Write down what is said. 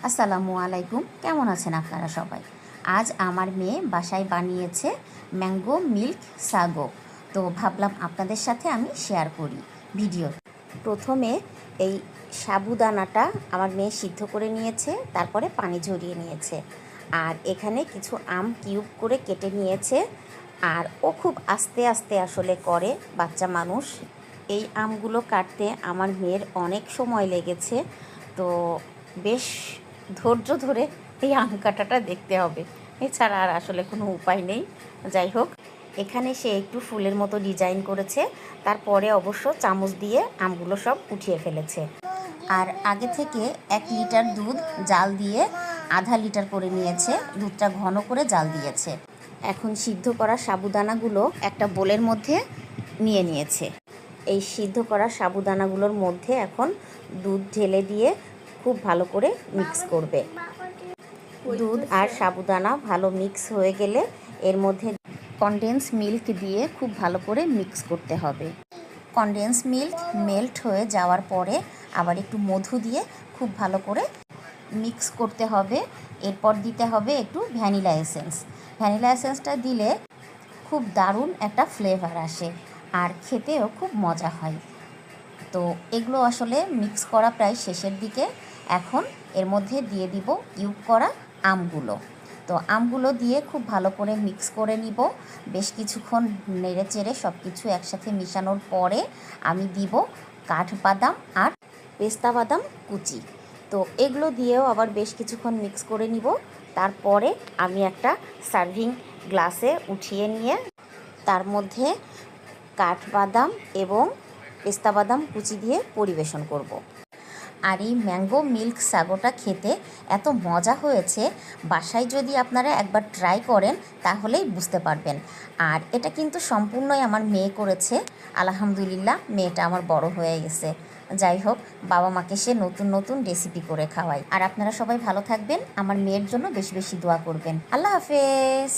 আসসালামু আলাইকুম, কেমন আছেন আপনারা সবাই? আজ আমার মেয়ে বাসায় বানিয়েছে ম্যাঙ্গো মিল্ক সাগো। তো ভাবলাম আপনাদের সাথে আমি শেয়ার করি ভিডিও। প্রথমে এই সাবুদানাটা আমার মেয়ে সিদ্ধ করে নিয়েছে, তারপরে পানি ঝরিয়ে নিয়েছে। আর এখানে কিছু আম কিউব করে কেটে নিয়েছে। আর ও খুব আস্তে আস্তে আসলে করে, বাচ্চা মানুষ। এই আমগুলো কাটতে আমার মেয়ের অনেক সময় লেগেছে। তো বেশ ধৈর্য ধরে এই আম কাটাটা দেখতে হবে, এছাড়া আর আসলে কোনো উপায় নেই। যাই হোক, এখানে সে একটু ফুলের মতো ডিজাইন করেছে, তারপরে অবশ্য চামচ দিয়ে আমগুলো সব উঠিয়ে ফেলেছে। আর আগে থেকে 1 লিটার দুধ জাল দিয়ে আধা লিটার করে নিয়েছে, দুধটা ঘন করে জাল দিয়েছে। এখন সিদ্ধ করা সাবুদানাগুলো একটা বোলের মধ্যে নিয়ে নিয়েছে। এই সিদ্ধ করা সাবুদানাগুলোর মধ্যে এখন দুধ ঢেলে দিয়ে খুব ভালো করে মিক্স করবে। দুধ আর সাবুদানা ভালো মিক্স হয়ে গেলে এর মধ্যে কনডেন্স মিল্ক দিয়ে খুব ভালো করে মিক্স করতে হবে। কনডেন্স মিল্ক মেল্ট হয়ে যাওয়ার পরে আবার একটু মধু দিয়ে খুব ভালো করে মিক্স করতে হবে। এরপর দিতে হবে একটু ভ্যানিলা এসেন্স। ভ্যানিলা এসেন্সটা দিলে খুব দারুণ একটা ফ্লেভার আসে আর খেতেও খুব মজা হয়। তো এগুলো আসলে মিক্স করা প্রায় শেষের দিকে। এখন এর মধ্যে দিয়ে দিব কিউব করা আমগুলো। তো আমগুলো দিয়ে খুব ভালো করে মিক্স করে নিব। বেশ কিছুক্ষণ নেড়ে চেড়ে সব কিছু একসাথে মিশানোর পরে আমি দিব কাঠবাদাম আর পেস্তা বাদাম কুচি। তো এগুলো দিয়েও আবার বেশ কিছুক্ষণ মিক্স করে নিব। তারপরে আমি একটা সার্ভিং গ্লাসে উঠিয়ে নিয়ে তার মধ্যে কাঠবাদাম এবং পেস্তা বাদাম কুচি দিয়ে পরিবেশন করব। আর এই ম্যাঙ্গো মিল্ক সাগোটা খেতে এত মজা হয়েছে, বাসায় যদি আপনারা একবার ট্রাই করেন তাহলেই বুঝতে পারবেন। আর এটা কিন্তু সম্পূর্ণই আমার মেয়ে করেছে। আলহামদুলিল্লাহ, মেয়েটা আমার বড় হয়ে গেছে। যাই হোক, বাবা মাকে সে নতুন নতুন রেসিপি করে খাওয়ায়। আর আপনারা সবাই ভালো থাকবেন, আমার মেয়ের জন্য বেশি বেশি দোয়া করবেন। আল্লাহ হাফেজ।